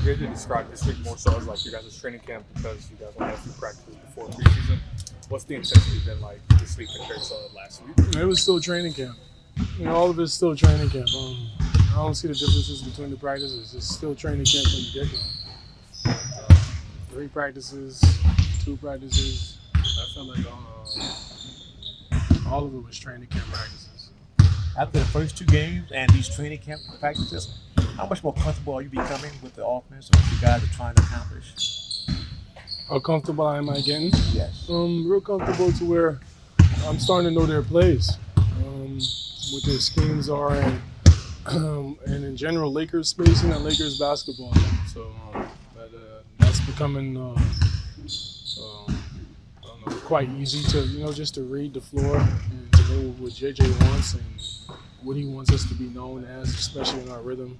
JJ described this week more so as like you guys' training camp because you guys only had a few practices before preseason. What's the intensity been like this week compared to last week? It was still training camp. All of it's still training camp. I don't see the differences between the practices. It's still training camp from the get-go. 3 practices, 2 practices. I felt like all of it was training camp practices. After the first 2 games and these training camp practices, how much more comfortable are you becoming with the offense and what you guys are trying to accomplish? How comfortable am I getting? Yes. Real comfortable to where I'm starting to know their plays, what their schemes are, and in general, Lakers spacing and Lakers basketball. So that's becoming quite easy to just to read the floor and to know what JJ wants and what he wants us to be known as, especially in our rhythm,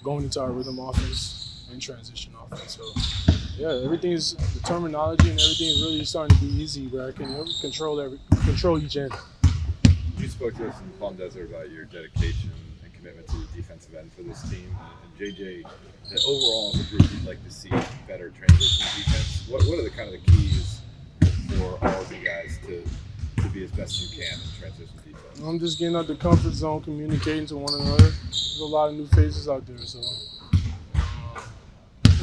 going into our rhythm offense and transition offense. So yeah, everything's the terminology and everything is really starting to be easy where I can control each end. You spoke to us in Palm Desert about your dedication and commitment to the defensive end for this team. And JJ, that overall as a group, you'd like to see better transition defense. What are the kind of the keys for all of you guys to be as best you can in transition defense? I'm just getting out the comfort zone, communicating to one another. There's a lot of new faces out there, so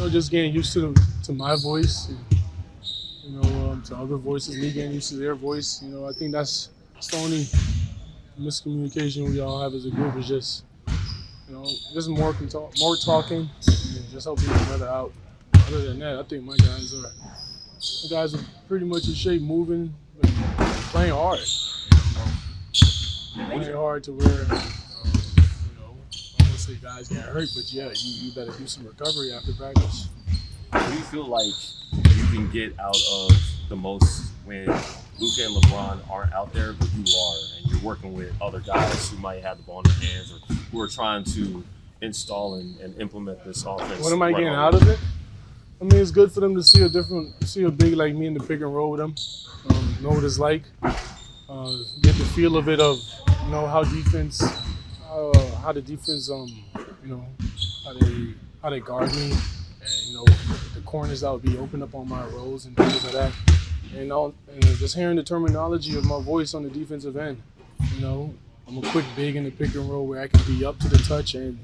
just getting used to my voice, and, to other voices, me getting used to their voice. I think that's the only miscommunication we all have as a group is just more talking and just helping each other out. Other than that, I think my guys are pretty much in shape, moving, playing hard. Playing hard to where, I won't say guys get hurt, but yeah, you better do some recovery after practice. What do you feel like you can get out of the most when Luka and LeBron aren't out there, but you are, and you're working with other guys who might have the ball in their hands or who are trying to install and implement this offense? What am I getting out of it? I mean, it's good for them to see a big like me in the pick and roll with them, know what it's like, get the feel of it of how the defense, how they guard me, and the corners that would be open up on my rolls and things like that, and just hearing the terminology of my voice on the defensive end. I'm a quick big in the pick and roll where I can be up to the touch and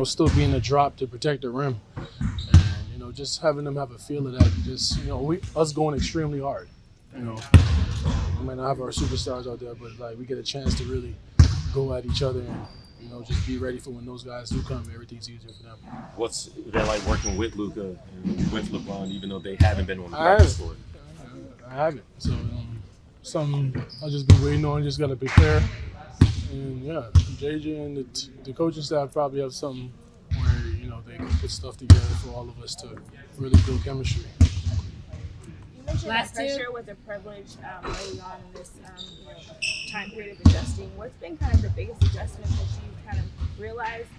still be in the drop to protect the rim. Just having them have a feel of that, just us going extremely hard. We might not have our superstars out there, but we get a chance to really go at each other and just be ready for when those guys do come. Everything's easier for them. What's that like working with Luka and with LeBron, even though they haven't been on the practice court? I haven't, so something I'll just be waiting on. Just gotta prepare, and yeah, JJ and the coaching staff probably have something where they can put stuff together for all of us to really build chemistry. You mentioned that pressure was a privilege early on in this time period of adjusting. What's been kind of the biggest adjustment that you kind of realized,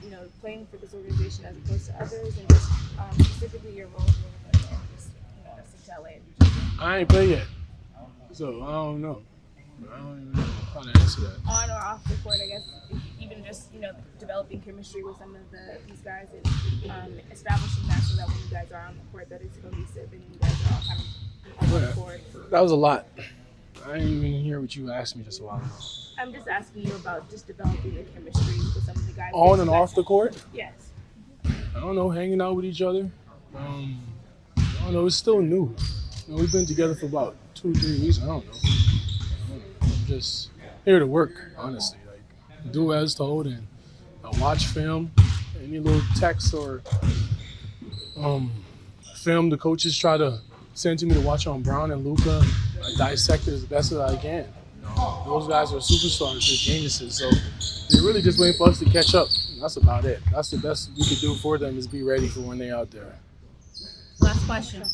playing for this organization as opposed to others, and just specifically your role in just to LA? I ain't played yet, so I don't know. I don't even know how to answer that. On or off the court, I guess, even just developing chemistry with some of these guys and establishing that so that when you guys are on the court, that it's cohesive and you guys are all kind of on the court. That was a lot. I didn't even hear what you asked me just a while ago. I'm just asking you about just developing the chemistry with some of the guys. On and off the court? Yes. I don't know, hanging out with each other. I don't know, it's still new. We've been together for about 2-3 weeks. I don't know. I'm just here to work, honestly. Do as told, and I watch film. Any little text or film the coaches try to send to me to watch on Brown and Luka, I dissect it as best as I can. Those guys are superstars, they're geniuses, so they're really just waiting for us to catch up. That's about it. That's the best we could do for them is be ready for when they're out there. Last question.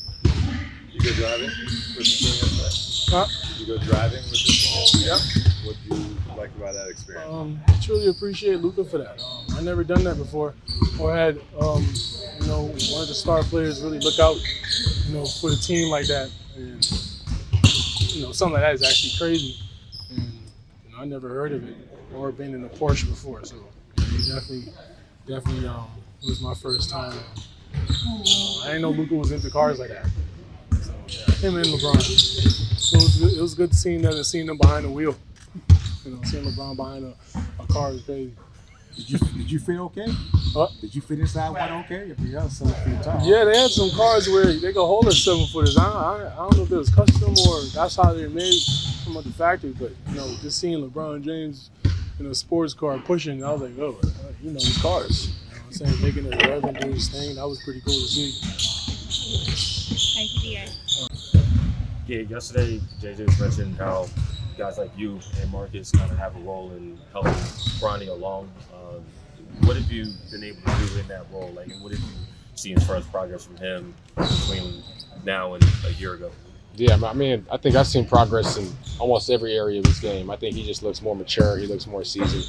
You go driving with the team yesterday? Huh? You go driving with the team yesterday? Yep. What do you like about that experience? I truly appreciate Luka for that. I never done that before, or had one of the star players really look out, for the team like that. And something like that is actually crazy. And I never heard of it or been in a Porsche before, so it definitely was my first time. I didn't know Luka was into cars like that. So, yeah, him and LeBron. So it was good to see them behind the wheel. You know, seeing LeBron behind a car is crazy. Did you fit okay? Did you fit inside one okay? If you else, yeah, they had some cars where they could hold us 7-footers. I don't know if it was custom or that's how they're made from the factory, but you know, just seeing LeBron James in a sports car pushing, I was like, oh, you know, his cars. You know what I'm saying? Making it rev and doing his thing. That was pretty cool to see. Thank you, DA. Yeah, yesterday JJ mentioned how guys like you and Marcus kind of have a role in helping Bronny along. What have you been able to do in that role? Like, and what have you seen as far as progress from him between now and a year ago? Yeah, I mean, I think I've seen progress in almost every area of his game. I think he just looks more mature. He looks more seasoned,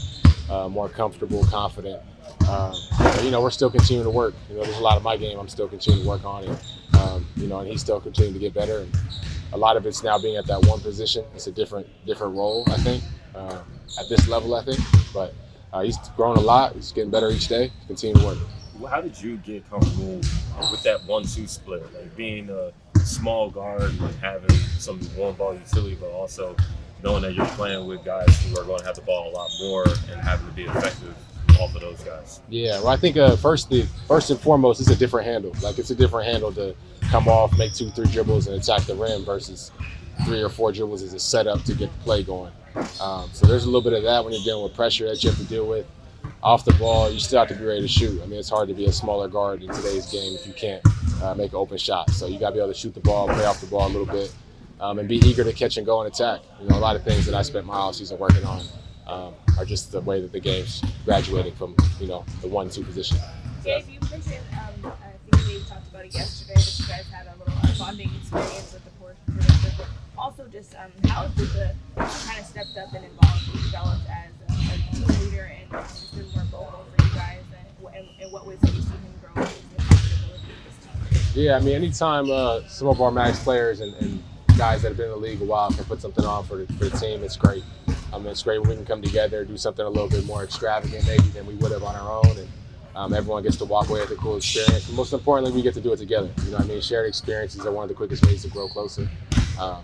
more comfortable, confident. But, you know, we're still continuing to work. You know, there's a lot of my game I'm still continuing to work on it. You know, and he's still continuing to get better. And a lot of it's now being at that one position. It's a different role, I think, at this level, I think. But he's grown a lot. He's getting better each day. Continue to work. Well, how did you get comfortable with that 1-2 split? Like being a small guard and having some one ball utility, but also knowing that you're playing with guys who are going to have the ball a lot more and having to be effective off of those guys. Yeah, well, I think first and foremost, it's a different handle. Like, it's a different handle to come off, make 2-3 dribbles, and attack the rim versus 3 or 4 dribbles as a setup to get the play going. So there's a little bit of that when you're dealing with pressure that you have to deal with. Off the ball, you still have to be ready to shoot. I mean, it's hard to be a smaller guard in today's game if you can't make an open shot. So you got to be able to shoot the ball, play off the ball a little bit, and be eager to catch and go and attack. You know, a lot of things that I spent my offseason working on are just the way that the game's graduating from, you know, the 1-2 position. Gabe, you mentioned, I think we talked about it yesterday, that you guys had a little bonding experience with the Porsche, but also just how has Luka kind of stepped up and involved and developed as a team leader and just been more vocal for you guys, and what ways have you seen him grow in the comfortability of this team? Yeah, I mean, anytime some of our max players and guys that have been in the league a while can put something on for the team, it's great. It's great when we can come together, do something a little bit more extravagant maybe than we would have on our own, and everyone gets to walk away with a cool experience. And most importantly, we get to do it together. You know what I mean? Shared experiences are one of the quickest ways to grow closer.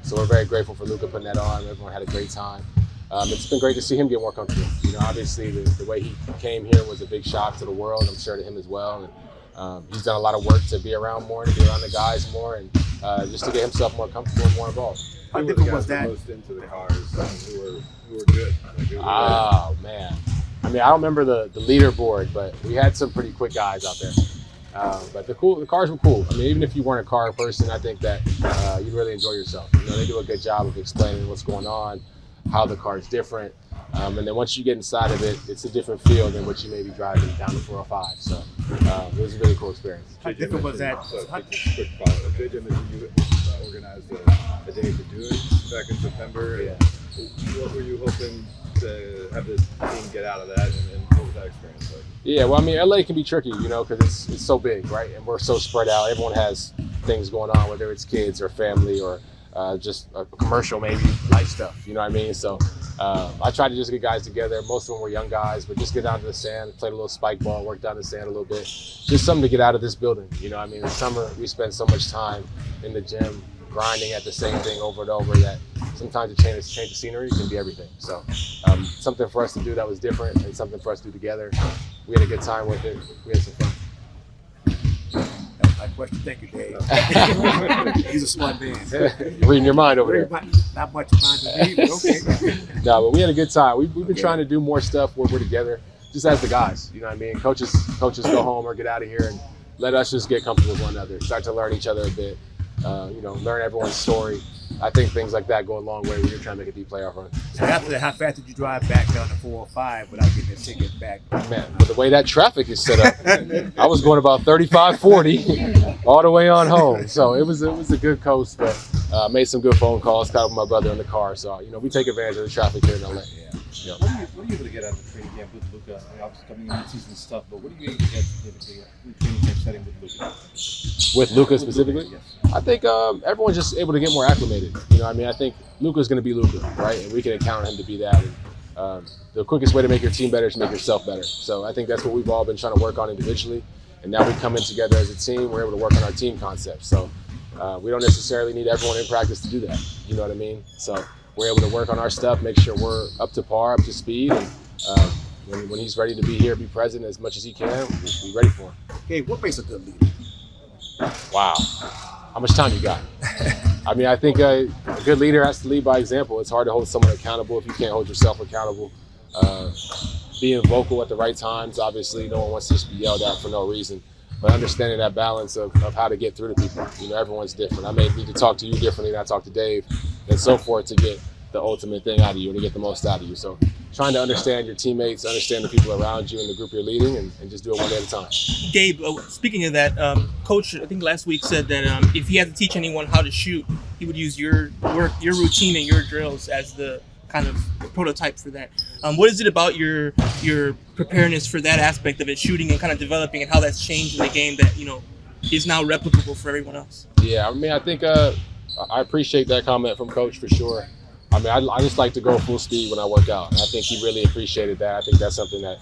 So we're very grateful for Luka putting that on. Everyone had a great time. It's been great to see him get more comfortable. You know, obviously the way he came here was a big shock to the world. I'm sure to him as well. And he's done a lot of work to be around more, to be around the guys more, and just to get himself more comfortable and more involved. Who were the guys that most into the cars? Who were good? Oh man, I mean, I don't remember the leaderboard, but we had some pretty quick guys out there. But the cars were cool. I mean, even if you weren't a car person, I think that you'd really enjoy yourself. You know, they do a good job of explaining what's going on, how the car's different. And then once you get inside of it, it's a different feel than what you may be driving down the 405. So it was a really cool experience. How different was that? Quick follow-up. JJ mentioned you organized a day to do it back in September. Yeah. What were you hoping to have this team get out of that, and what was that experience like? Yeah, well, I mean, LA can be tricky, you know, because it's so big, right? And we're so spread out. Everyone has things going on, whether it's kids or family or just a commercial, maybe life stuff, you know what I mean? So I tried to just get guys together. Most of them were young guys, but just get down to the sand, play a little spike ball, work down the sand a little bit. Just something to get out of this building, you know what I mean? In the summer, we spend so much time in the gym, grinding at the same thing over and over that sometimes a change of scenery can be everything. So something for us to do that was different and something for us to do together. We had a good time with it. We had some fun. That was my question. Thank you, Dave. He's a smart man. Reading your mind over there. Not much mind to read, but okay. No, but we had a good time. We've been trying to do more stuff where we're together, just as the guys. You know what I mean? Coaches go home or get out of here and let us just get comfortable with one another, start to learn each other a bit. You know, learn everyone's story. I think things like that go a long way when you're trying to make a deep playoff run. So after that, how fast did you drive back down the 405 without getting the ticket back? Man, but the way that traffic is set up, I was going about 35, 40 all the way on home. So it was a good coast, but made some good phone calls, caught up with my brother in the car. So, you know, we take advantage of the traffic here in LA. Yeah. What are you able to get out of the training camp with Luka? I mean, obviously coming in season stuff, but what are you able to get specifically in the training camp setting with Luka? With Luka specifically? Yes. I think everyone's just able to get more acclimated. You know, I mean, I think Luka's going to be Luka, right? And we can count on him to be that. And the quickest way to make your team better is to make yourself better. So I think that's what we've all been trying to work on individually. And now we come in together as a team. We're able to work on our team concepts. So we don't necessarily need everyone in practice to do that. You know what I mean? So we're able to work on our stuff, make sure we're up to par, up to speed, and when he's ready to be here, be present as much as he can, we'll be ready for him. Gabe, what makes a good leader? Wow. How much time you got? I mean, I think a good leader has to lead by example. It's hard to hold someone accountable if you can't hold yourself accountable. Being vocal at the right times, obviously, no one wants to just be yelled at for no reason. But understanding that balance of how to get through to people. You know, everyone's different. I may need to talk to you differently than I talk to Dave, and so forth, to get the ultimate thing out of you, or to get the most out of you. So trying to understand your teammates, understand the people around you and the group you're leading, and just do it one day at a time. Gabe, speaking of that, Coach, I think last week said that if he had to teach anyone how to shoot, he would use your work, your routine, and your drills as the kind of prototype for that. What is it about your preparedness for that aspect of it, shooting and kind of developing, and how that's changed in the game that, you know, is now replicable for everyone else? Yeah, I mean, I think I appreciate that comment from Coach for sure. I mean, I just like to go full speed when I work out. And I think he really appreciated that. I think that's something that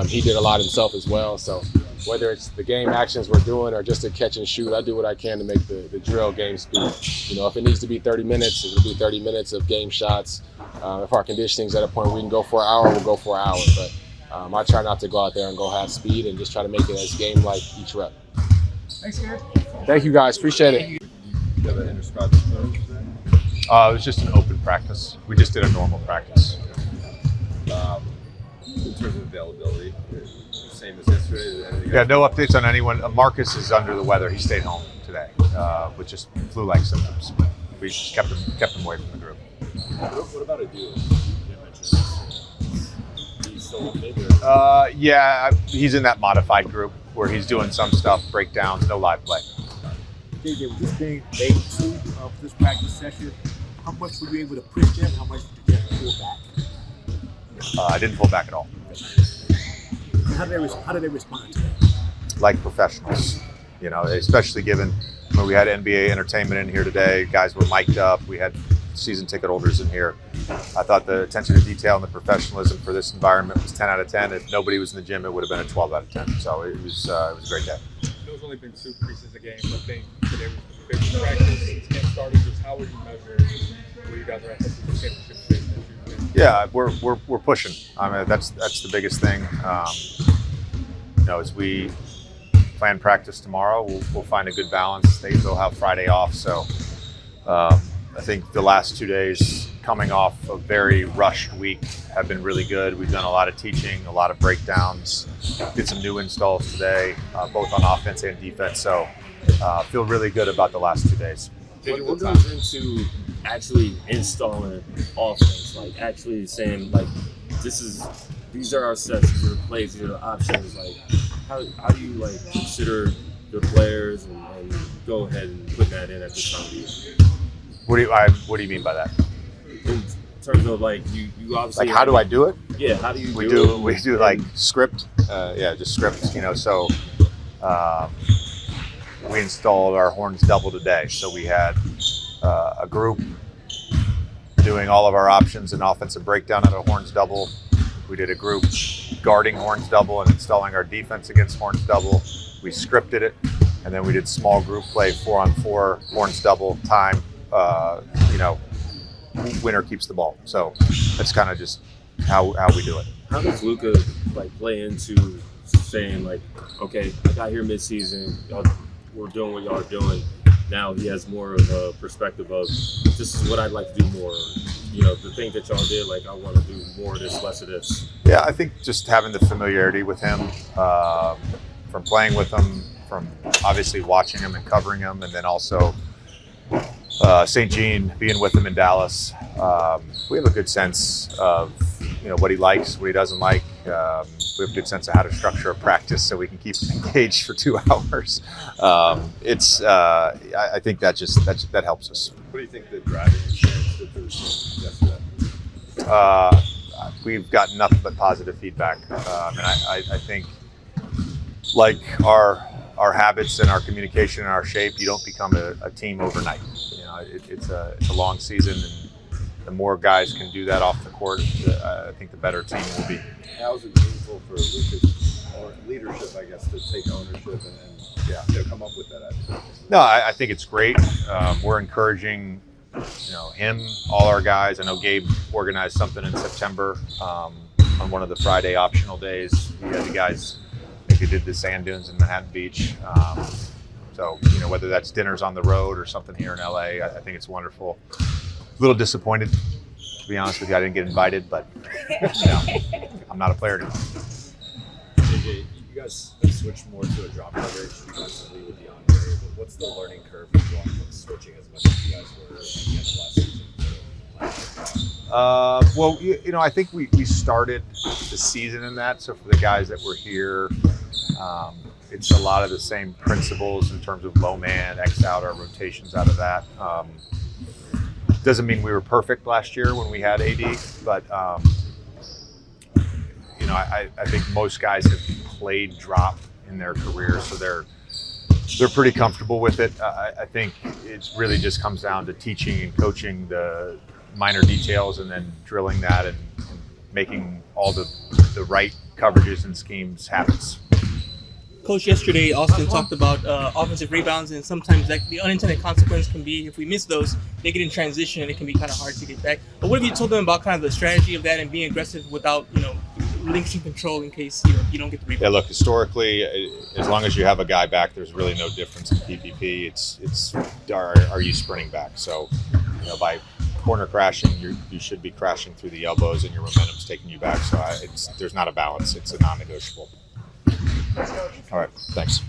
he did a lot himself as well. So whether it's the game actions we're doing or just a catch and shoot, I do what I can to make the drill game speed. You know, if it needs to be 30 minutes, it'll be 30 minutes of game shots. If our conditioning's at a point where we can go for an hour, we'll go for an hour. But I try not to go out there and go half speed and just try to make it as game-like each rep. Thanks, Gabe. Thank you, guys. Appreciate it. You have an indescribable feeling today? It was just an open practice. We just did a normal practice. In terms of availability, same as yesterday? Yeah, no updates on anyone. Marcus is under the weather. He stayed home today with just flu-like symptoms. We just kept him away from the group. What about Adu? He's still on maybe? Yeah, he's in that modified group where he's doing some stuff, breakdowns, no live play. JJ, with this being day 2 of this practice session, how much were you able to push them? How much did you have to pull back? I didn't pull back at all. How did they respond to that? Like professionals, you know, especially given when we had NBA entertainment in here today, guys were mic'd up, we had season ticket holders in here. I thought the attention to detail and the professionalism for this environment was 10 out of 10. If nobody was in the gym, it would have been a 12 out of 10. So it was a great day. There's only been 2 preseason games. I think today was the biggest practice since camp started. Just how would you measure where you guys are at the championship stage? Yeah, we're pushing. I mean, that's the biggest thing. You know, as we plan practice tomorrow, we'll find a good balance. They'll have Friday off, so I think the last 2 days coming off a very rushed week have been really good. We've done a lot of teaching, a lot of breakdowns, did some new installs today, both on offense and defense. So feel really good about the last 2 days. What goes into actually installing offense? Like actually saying like, these are our sets, these are the plays, these are the options. Like how do you like consider the players and go ahead and put that in at this time of the year? What do you mean by that? In terms of like you obviously like how do I do it? Yeah, how do you we do it? We do like script, just script. You know, so we installed our horns double today. So we had a group doing all of our options and offensive breakdown at a horns double. We did a group guarding horns double and installing our defense against horns double. We scripted it, and then we did small group play 4-on-4 horns double time. You know, winner keeps the ball. So that's kind of just how we do it. How does Luka like play into saying like, okay, I got here midseason, we're doing what y'all are doing. Now he has more of a perspective of this is what I'd like to do more. You know, the thing that y'all did, like I want to do more of this, less of this. Yeah, I think just having the familiarity with him, from playing with him, from obviously watching him and covering him, and then also St. Jean, being with him in Dallas, we have a good sense of what he likes, what he doesn't like. We have a good sense of how to structure a practice so we can keep him engaged for 2 hours. I think that helps us. What do you think the driving experience did for the team yesterday? We've gotten nothing but positive feedback, and I think like our habits and our communication and our shape, you don't become a team overnight. It's a long season, and the more guys can do that off the court, I think the better team will be. How is it meaningful for Lucas or leadership, I guess, to take ownership and come up with that idea? No, I think it's great. We're encouraging, him, all our guys. I know Gabe organized something in September on one of the Friday optional days. He had the guys, I think they did the sand dunes in Manhattan Beach. So, whether that's dinners on the road or something here in LA, I think it's wonderful. A little disappointed, to be honest with you. I didn't get invited, but I'm not a player anymore. JJ, you guys have switched more to a drop coverage defensively with DeAndre, but what's the learning curve for going from switching as much as you guys were at the end of last season? Well, I think we started the season in that. So for the guys that were here, it's a lot of the same principles in terms of low man, X out, our rotations out of that. Doesn't mean we were perfect last year when we had AD, but I think most guys have played drop in their career, so they're pretty comfortable with it. I think it really just comes down to teaching and coaching the minor details and then drilling that and making all the right coverages and schemes habits. Coach, yesterday Austin talked about offensive rebounds, and sometimes the unintended consequence can be, if we miss those, they get in transition and it can be kind of hard to get back. But what have you told them about kind of the strategy of that and being aggressive without, relinquishing control in case you don't get the rebound? Yeah, look, historically, as long as you have a guy back, there's really no difference in PPP. It's are you sprinting back? So, by corner crashing, you should be crashing through the elbows and your momentum's taking you back. So there's not a balance. It's a non-negotiable. All right, thanks.